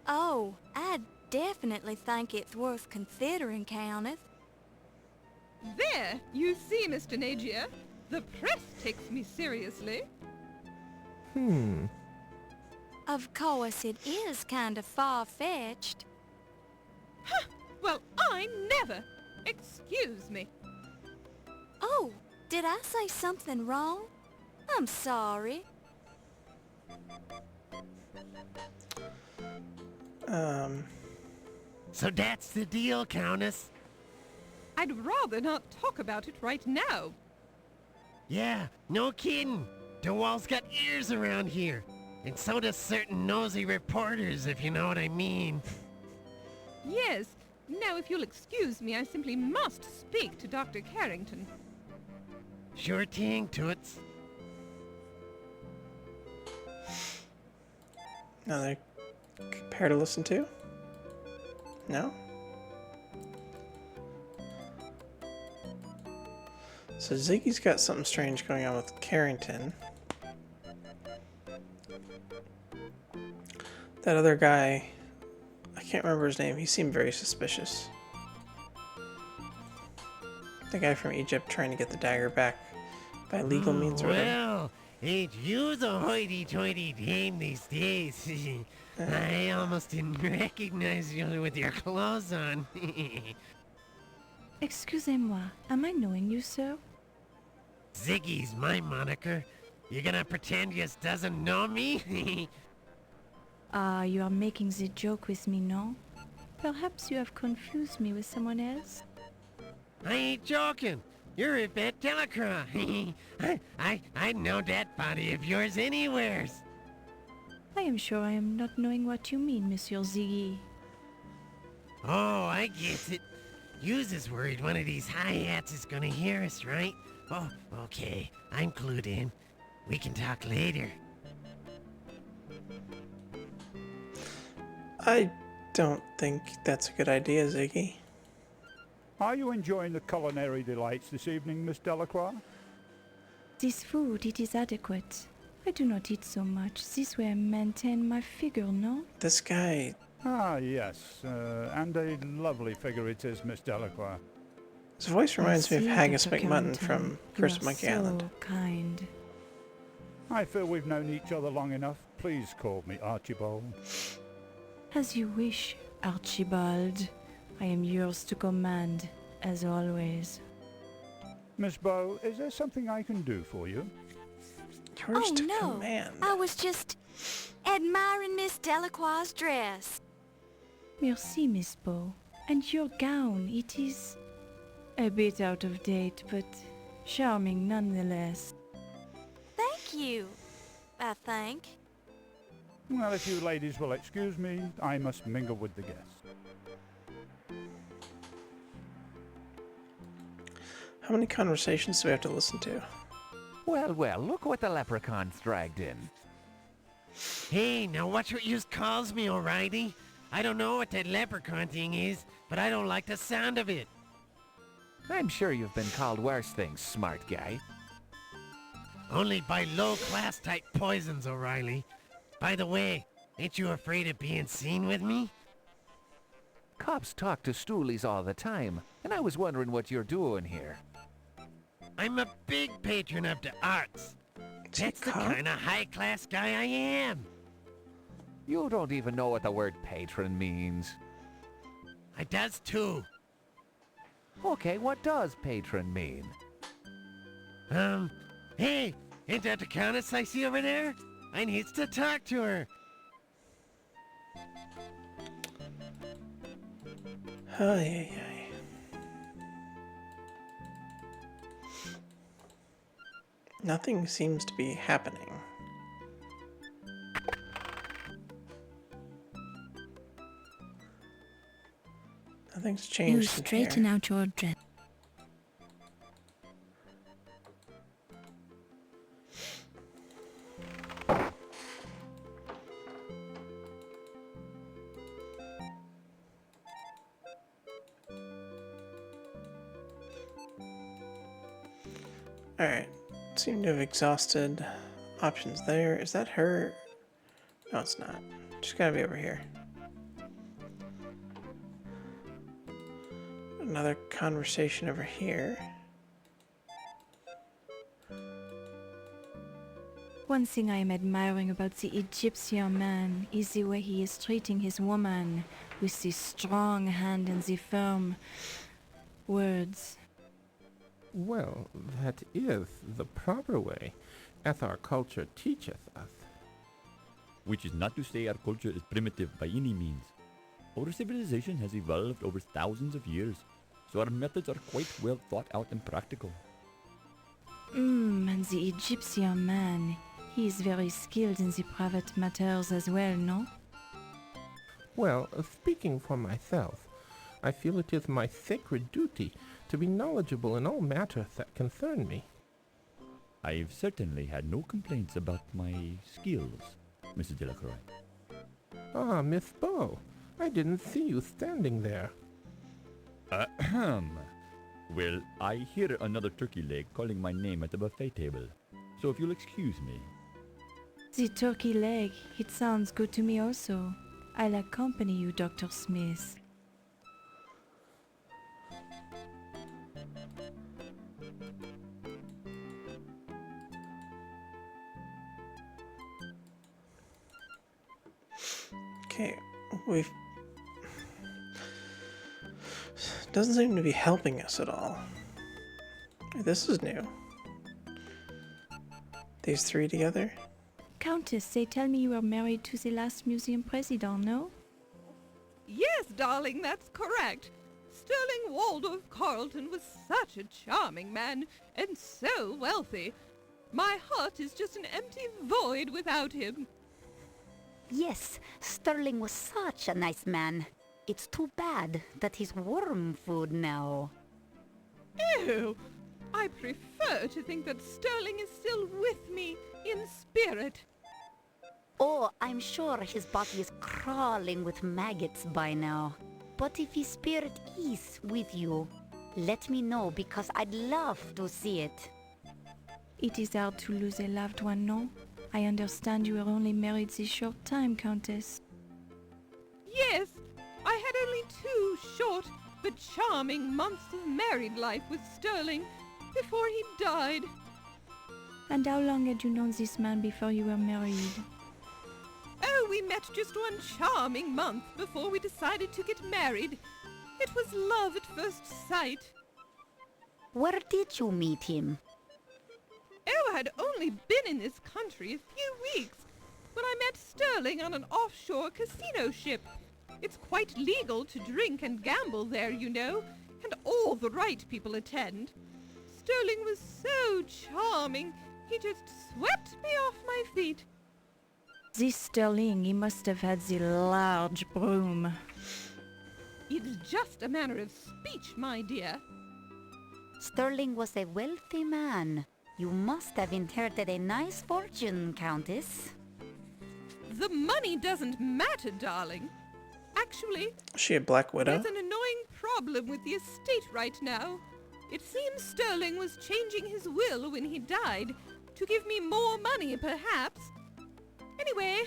Oh, I definitely think it's worth considering, Countess. There, you see, Mr. Nagier. The press takes me seriously. Of course, it is kind of far-fetched. Huh, well, I never. Excuse me. Oh, did I say something wrong? I'm sorry. So that's the deal, Countess? I'd rather not talk about it right now. Yeah, no kidding. DeWall's got ears around here. And so does certain nosy reporters, if you know what I mean. Yes. Now, if you'll excuse me, I simply must speak to Dr. Carrington. Sure thing, Toots. Another pair to listen to? No? So Ziggy's got something strange going on with Carrington. That other guy, I can't remember his name, he seemed very suspicious. The guy from Egypt trying to get the dagger back by legal means or whatever. Well, ain't you the hoity-toity dame these days? I almost didn't recognize you with your clothes on. Excusez-moi, am I knowing you, sir? Ziggy's my moniker. You gonna pretend you doesn't know me? Ah, you are making the joke with me, no? Perhaps you have confused me with someone else? I ain't joking. You're Yvette Delacroix. I'd know that body of yours anywheres. I am sure I am not knowing what you mean, Monsieur Ziggy. Oh, I get it. Yous is worried one of these hi-hats is gonna hear us, right? Oh, okay. I'm clued in. We can talk later. I don't think that's a good idea, Ziggy. Are you enjoying the culinary delights this evening, Miss Delacroix? This food, it is adequate. I do not eat so much. This way I maintain my figure, no? This guy, Ah, yes, and a lovely figure it is, Miss Delacroix. his voice reminds me of Merci, Haggis Dr. McMutton Carrington. from You Curse are of Monkey so Island. kind. I feel we've known each other long enough. Please call me Archibald. As you wish, Archibald. I am yours to command, as always. Miss Bow, is there something I can do for you? Yours Oh to no, command. I was just admiring Miss Delacroix's dress. Merci, Miss Bow. And your gown, it is a bit out of date, but charming nonetheless. Thank you, I think. Well, if you ladies will excuse me, I must mingle with the guests. How many conversations do we have to listen to? Well, well, look what the leprechaun's dragged in. Hey, now watch what yous calls me, O'Reilly. I don't know what that leprechaun thing is, but I don't like the sound of it. I'm sure you've been called worse things, smart guy. Only by low-class type poisons, O'Reilly. By the way, ain't you afraid of being seen with me? Cops talk to stoolies all the time, and I was wondering what you're doing here. I'm a big patron of the arts. Is he a That's the cop? kind of high-class guy I am. You don't even know what the word patron means. I does too. Okay, what does patron mean? Hey, ain't that the countess I see over there? I needs to talk to her. Ay, ay, ay. Nothing seems to be happening. Nothing's You changed in straighten here. out your dress. Alright. Seem to have exhausted options there. Is that her? No, it's not. She's gotta be over here. Another conversation over here. One thing I am admiring about the Egyptian man is the way he is treating his woman, with the strong hand and the firm words. Well, that is the proper way, as our culture teacheth us. Which is not to say our culture is primitive by any means. Our civilization has evolved over thousands of years, so our methods are quite well thought out and practical. And the Egyptian man, he is very skilled in the private matters as well, no? Well, speaking for myself, I feel it is my sacred duty to be knowledgeable in all matters that concern me. I've certainly had no complaints about my skills, Mrs. Delacroix. Ah, Miss Bow, I didn't see you standing there. Ahem. Well, I hear another turkey leg calling my name at the buffet table, so if you'll excuse me. The turkey leg, it sounds good to me also. I'll accompany you, Dr. Smith. Okay, we've... Doesn't seem to be helping us at all. This is new. These three together? Countess, they tell me you were married to the last museum president, no? Yes, darling, that's correct. Sterling Waldorf Carlton was such a charming man, and so wealthy. My heart is just an empty void without him. Yes, Sterling was such a nice man. It's too bad that he's worm food now. Ew! I prefer to think that Sterling is still with me in spirit. Oh, I'm sure his body is crawling with maggots by now. But if his spirit is with you, let me know because I'd love to see it. It is hard to lose a loved one, no? I understand you were only married this short time, Countess. Yes, I had only 2 short but charming months of married life with Sterling before he died. And how long had you known this man before you were married? Oh, we met just 1 charming month before we decided to get married. It was love at first sight. Where did you meet him? Oh, I had only been in this country a few weeks when I met Sterling on an offshore casino ship. It's quite legal to drink and gamble there, you know, and all the right people attend. Sterling was so charming, he just swept me off my feet. This Sterling, he must have had the large broom. It's just a manner of speech, my dear. Sterling was a wealthy man. You must have inherited a nice fortune, Countess. The money doesn't matter, darling. Actually, Is she a Black Widow? there's an annoying problem with the estate right now. It seems Sterling was changing his will when he died to give me more money, perhaps. Anyway,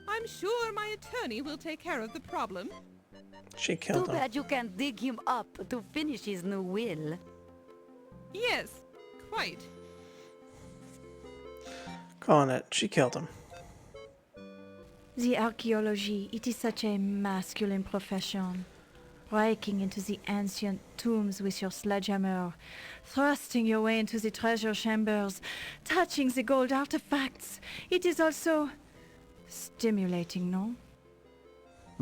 I'm sure my attorney will take care of the problem. She Too killed him. bad you can't dig him up to finish his new will. Yes, quite. Calling it. She killed him. The archaeology, it is such a masculine profession. Breaking into the ancient tombs with your sledgehammer, thrusting your way into the treasure chambers, touching the gold artifacts. It is also stimulating, no?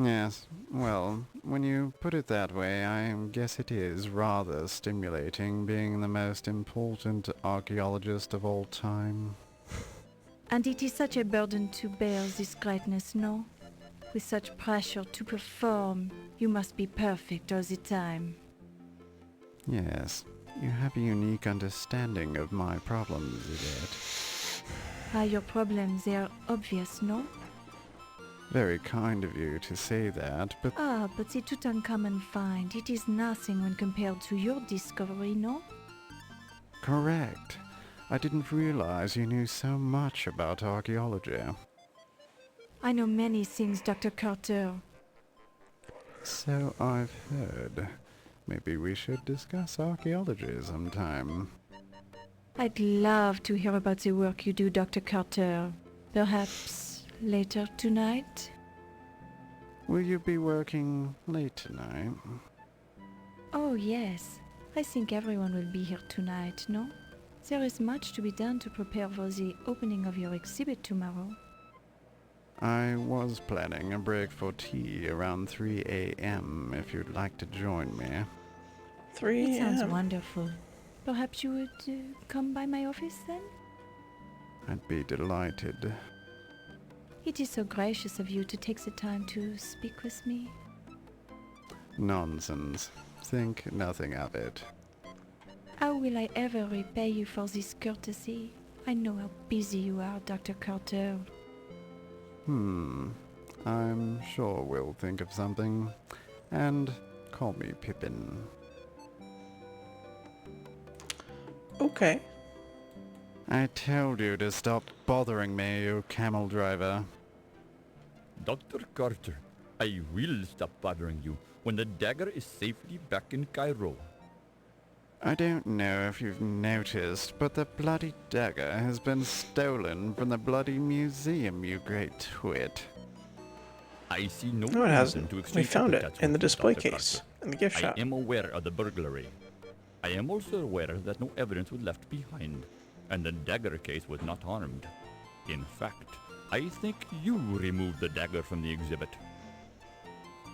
Yes, well, when you put it that way, I guess it is rather stimulating being the most important archaeologist of all time. And it is such a burden to bear this greatness, no? With such pressure to perform, you must be perfect all the time. Yes, you have a unique understanding of my problems, Yvette. Ah, your problems, they are obvious, no? Very kind of you to say that, but Ah, but the Tutankhamun find, it is nothing when compared to your discovery, no? correct. I didn't realize you knew so much about archaeology. I know many things, Dr. Carter. So I've heard. Maybe we should discuss archaeology sometime. I'd love to hear about the work you do, Dr. Carter. Perhaps later tonight? Will you be working late tonight? Oh, yes. I think everyone will be here tonight, no? There is much to be done to prepare for the opening of your exhibit tomorrow. I was planning a break for tea around 3 a.m. if you'd like to join me. 3 It sounds a.m. wonderful. Perhaps you would come by my office then? I'd be delighted. It is so gracious of you to take the time to speak with me. Nonsense. Think nothing of it. How will I ever repay you for this courtesy? I know how busy you are, Dr. Carter. I'm sure we'll think of something. And call me Pippin. Okay. I told you to stop bothering me, you camel driver. Dr. Carter, I will stop bothering you when the dagger is safely back in Cairo. I don't know if you've noticed, but the bloody dagger has been stolen from the bloody museum, you great twit. I see no No, it reason hasn't. to We exchange found it epithets in the with you, display Dr. case Carter. in the gift shop. I am aware of the burglary. I am also aware that no evidence was left behind, and the dagger case was not harmed. In fact, I think you removed the dagger from the exhibit.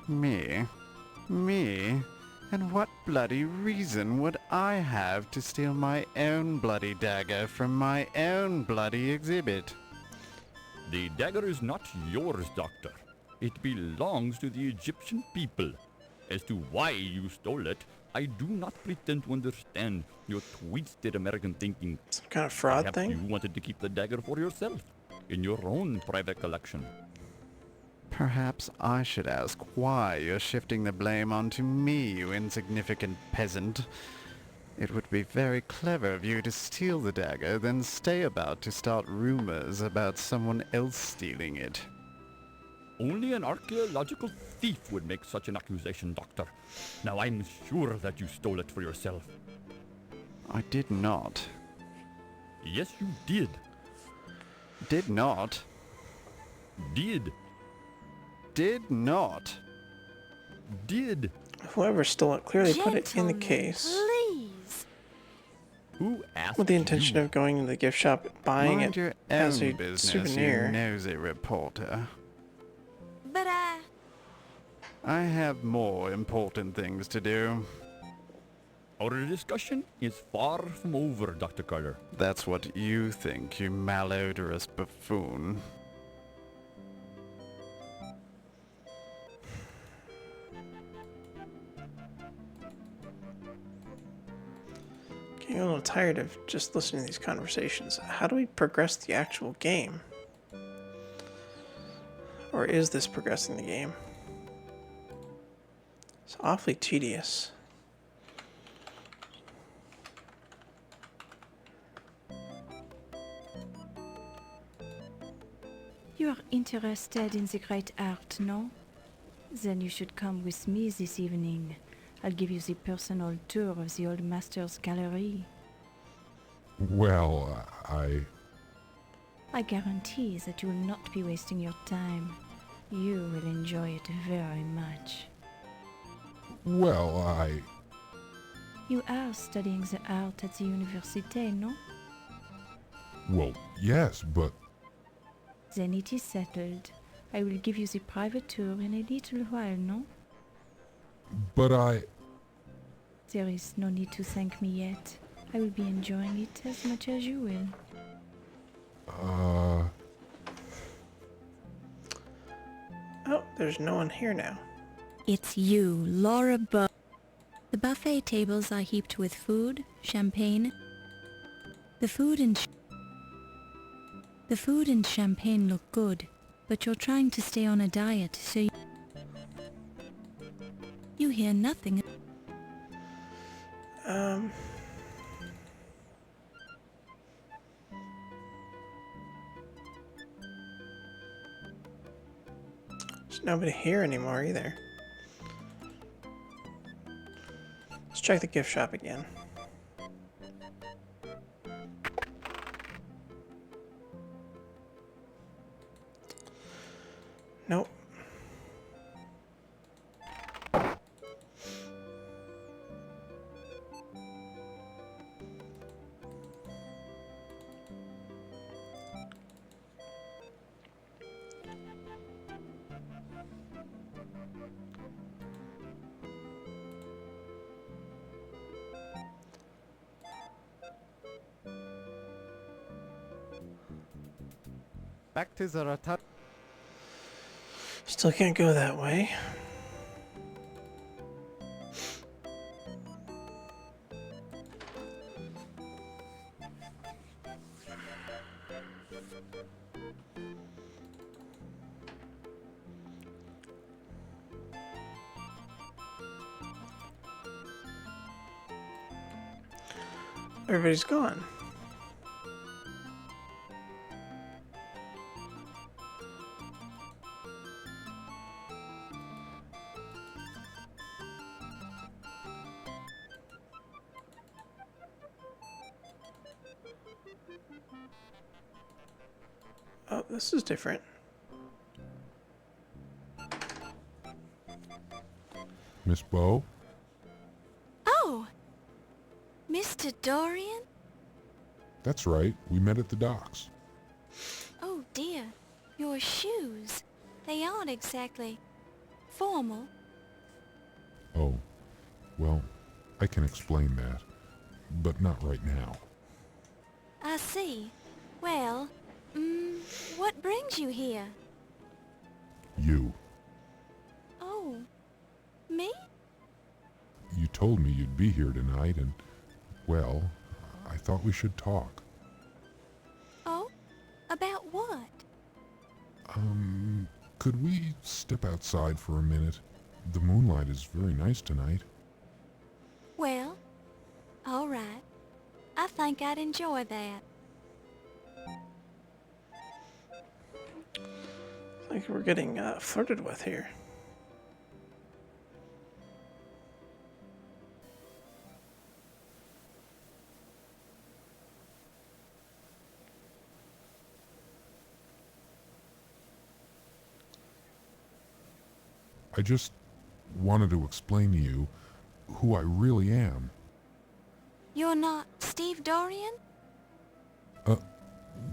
Me? Me? And what bloody reason would I have to steal my own bloody dagger from my own bloody exhibit? The dagger is not yours, Doctor. It belongs to the Egyptian people. As to why you stole it, I do not pretend to understand your twisted American thinking. Some kind of fraud Perhaps thing? you wanted to keep the dagger for yourself, in your own private collection. Perhaps I should ask why you're shifting the blame onto me, you insignificant peasant. It would be very clever of you to steal the dagger, then stay about to start rumors about someone else stealing it. Only an archaeological thief would make such an accusation, Doctor. Now I'm sure that you stole it for yourself. I did not. Yes, you did. Did not. Did. Did not. Did. Whoever stole it clearly put it in the Gentlemen, case please. Who asked with the intention you? of going to the gift shop, buying Mind it your as own a business, souvenir. you nosy reporter. But I have more important things to do. Our discussion is far from over, Dr. Carter. That's what you think, you malodorous buffoon. Getting a little tired of just listening to these conversations. How do we progress the actual game? Or is this progressing the game? It's awfully tedious. You are interested in the great art, no? Then you should come with me this evening. I'll give you the personal tour of the old master's gallery. Well, I guarantee that you will not be wasting your time. You will enjoy it very much. well, You are studying the art at the université, no? well, yes, but Then it is settled. I will give you the private tour in a little while, no? There is no need to thank me yet. I will be enjoying it as much as you will. Oh, there's no one here now. It's you, Laura Bow. The buffet tables are heaped with food, champagne. The food and champagne look good, but you're trying to stay on a diet, so you hear nothing. There's nobody here anymore either. Let's check the gift shop again. Nope. Back to the rotunda. Still can't go that way. Everybody's gone. Oh, this is different. Miss Bow? Oh! Mr. Dorian? That's right. We met at the docks. Oh dear. Your shoes. They aren't exactly formal. Oh, well, I can explain that, but not right now. I see. Well, what brings you here? You. Oh, me? You told me you'd be here tonight, and, well, I thought we should talk. Oh? About what? Could we step outside for a minute? The moonlight is very nice tonight. Well, all right. I think I'd enjoy that. I think we're getting flirted with here. I just wanted to explain to you who I really am. You're not Steve Dorian?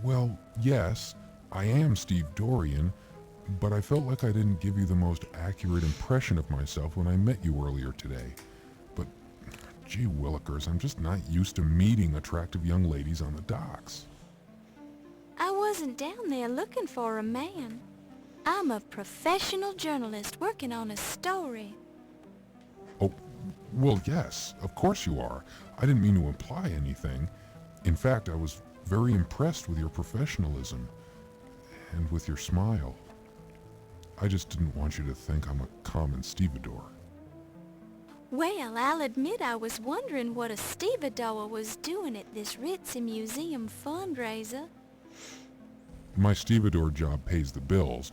Well, yes, I am Steve Dorian, but I felt like I didn't give you the most accurate impression of myself when I met you earlier today. But, gee willikers, I'm just not used to meeting attractive young ladies on the docks. I wasn't down there looking for a man. I'm a professional journalist working on a story. Oh, well, yes, of course you are. I didn't mean to imply anything. In fact, I was very impressed with your professionalism and with your smile. I just didn't want you to think I'm a common stevedore. Well, I'll admit I was wondering what a stevedore was doing at this ritzy museum fundraiser. My stevedore job pays the bills,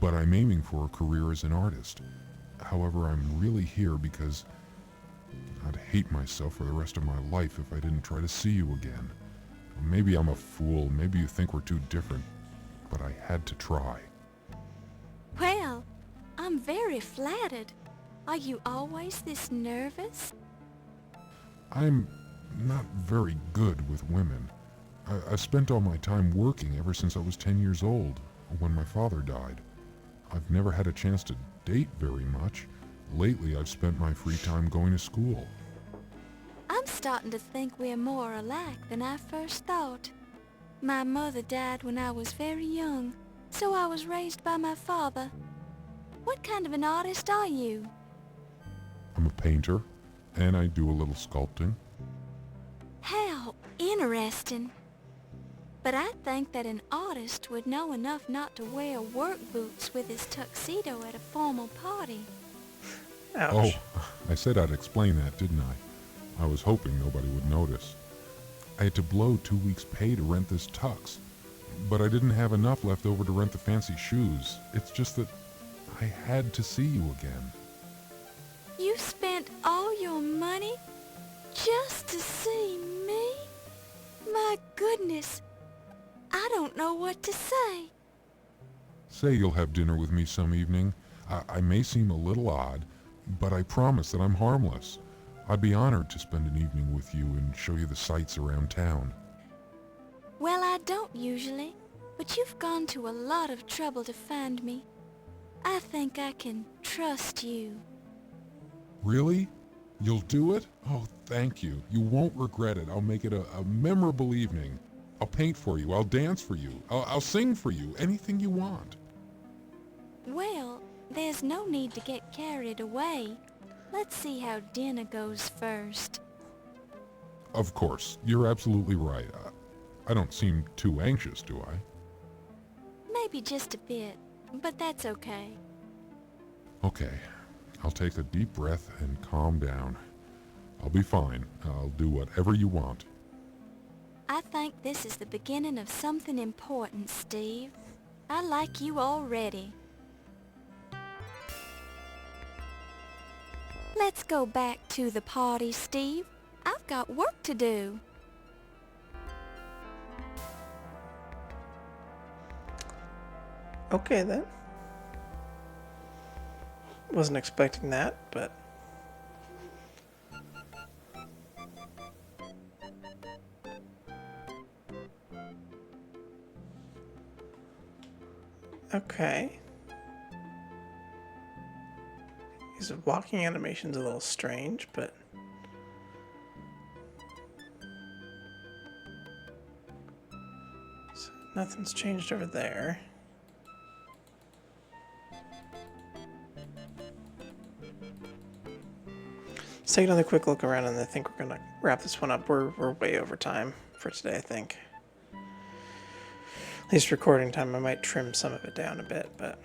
but I'm aiming for a career as an artist. However, I'm really here because I'd hate myself for the rest of my life if I didn't try to see you again. Maybe I'm a fool, maybe you think we're too different, but I had to try. Well, I'm very flattered. Are you always this nervous? I'm not very good with women. I've spent all my time working ever since I was 10 years old, when my father died. I've never had a chance to date very much. Lately, I've spent my free time going to school. I'm starting to think we're more alike than I first thought. My mother died when I was very young, so I was raised by my father. What kind of an artist are you? I'm a painter, and I do a little sculpting. How interesting. But I think that an artist would know enough not to wear work boots with his tuxedo at a formal party. Ouch. Oh, I said I'd explain that, didn't I? I was hoping nobody would notice. I had to blow 2 weeks' pay to rent this tux, but I didn't have enough left over to rent the fancy shoes. It's just that I had to see you again. You spent all your money just to see me? My goodness, I don't know what to say. Say you'll have dinner with me some evening. I may seem a little odd, but I promise that I'm harmless. I'd be honored to spend an evening with you and show you the sights around town. Well, I don't usually, but you've gone to a lot of trouble to find me. I think I can trust you. Really? You'll do it? Oh, thank you. You won't regret it. I'll make it a memorable evening. I'll paint for you. I'll dance for you. I'll sing for you. Anything you want. Well, there's no need to get carried away. Let's see how dinner goes first. Of course. You're absolutely right. I don't seem too anxious, do I? Maybe just a bit, but that's okay. Okay. I'll take a deep breath and calm down. I'll be fine. I'll do whatever you want. I think this is the beginning of something important, Steve. I like you already. Let's go back to the party, Steve. I've got work to do. Okay then. Wasn't expecting that, but... Okay. His walking animation's a little strange, but... So nothing's changed over there. Let's take another quick look around, and I think we're going to wrap this one up. We're way over time for today, I think. At least recording time. I might trim some of it down a bit, but...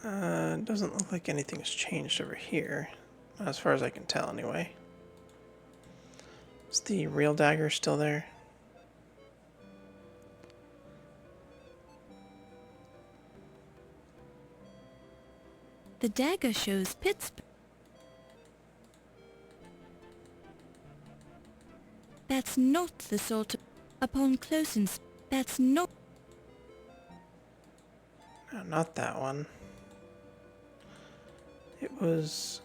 It doesn't look like anything's changed over here. Not as far as I can tell, anyway. Is the real dagger still there? The dagger shows Pittsburgh. That's not the sort of... Upon close inspection, that's not... No, not that one. It was...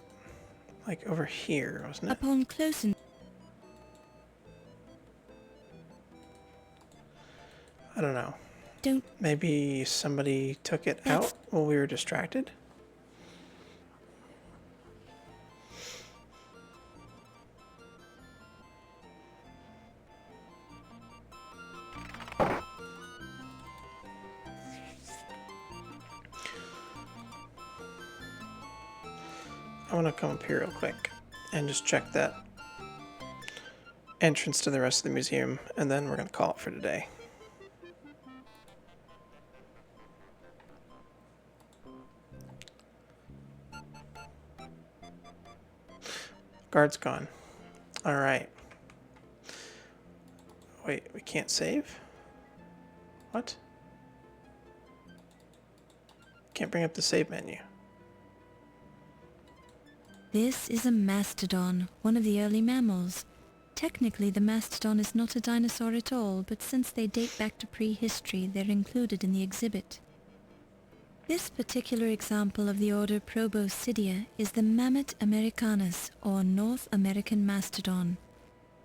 like over here, wasn't it? Upon close inspection... I don't know. Don't... Maybe somebody took it out while we were distracted? I want to come up here real quick and just check that entrance to the rest of the museum, and then we're going to call it for today. Guard's gone. Alright. Wait, we can't save? What? Can't bring up the save menu. This is a mastodon, one of the early mammals. Technically, the mastodon is not a dinosaur at all, but since they date back to prehistory, they're included in the exhibit. This particular example of the order Proboscidea is the Mammoth americanus, or North American mastodon.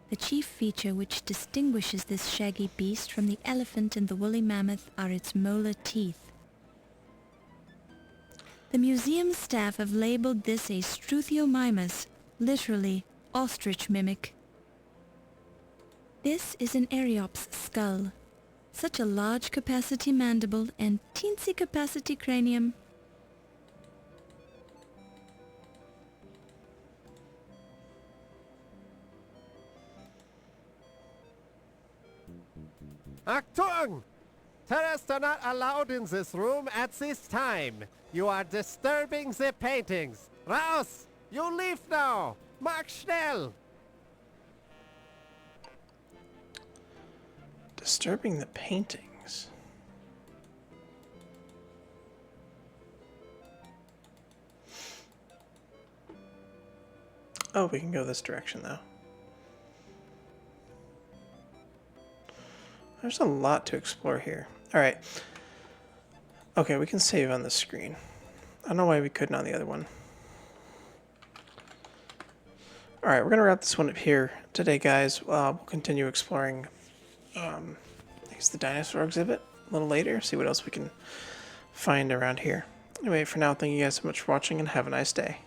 The chief feature which distinguishes this shaggy beast from the elephant and the woolly mammoth are its molar teeth. The museum staff have labeled this a Struthiomimus, literally ostrich mimic. This is an Eriops skull. Such a large capacity mandible and teensy capacity cranium. Achtung! Tourists are not allowed in this room at this time. You are disturbing the paintings. Raus! You leave now! Mach schnell! Disturbing the paintings. Oh, we can go this direction, though. There's a lot to explore here. Alright. Okay, we can save on this screen. I don't know why we couldn't on the other one. Alright, we're going to wrap this one up here today, guys. We'll continue exploring I guess the dinosaur exhibit a little later, see what else we can find around here. Anyway, for now, thank you guys so much for watching, and have a nice day.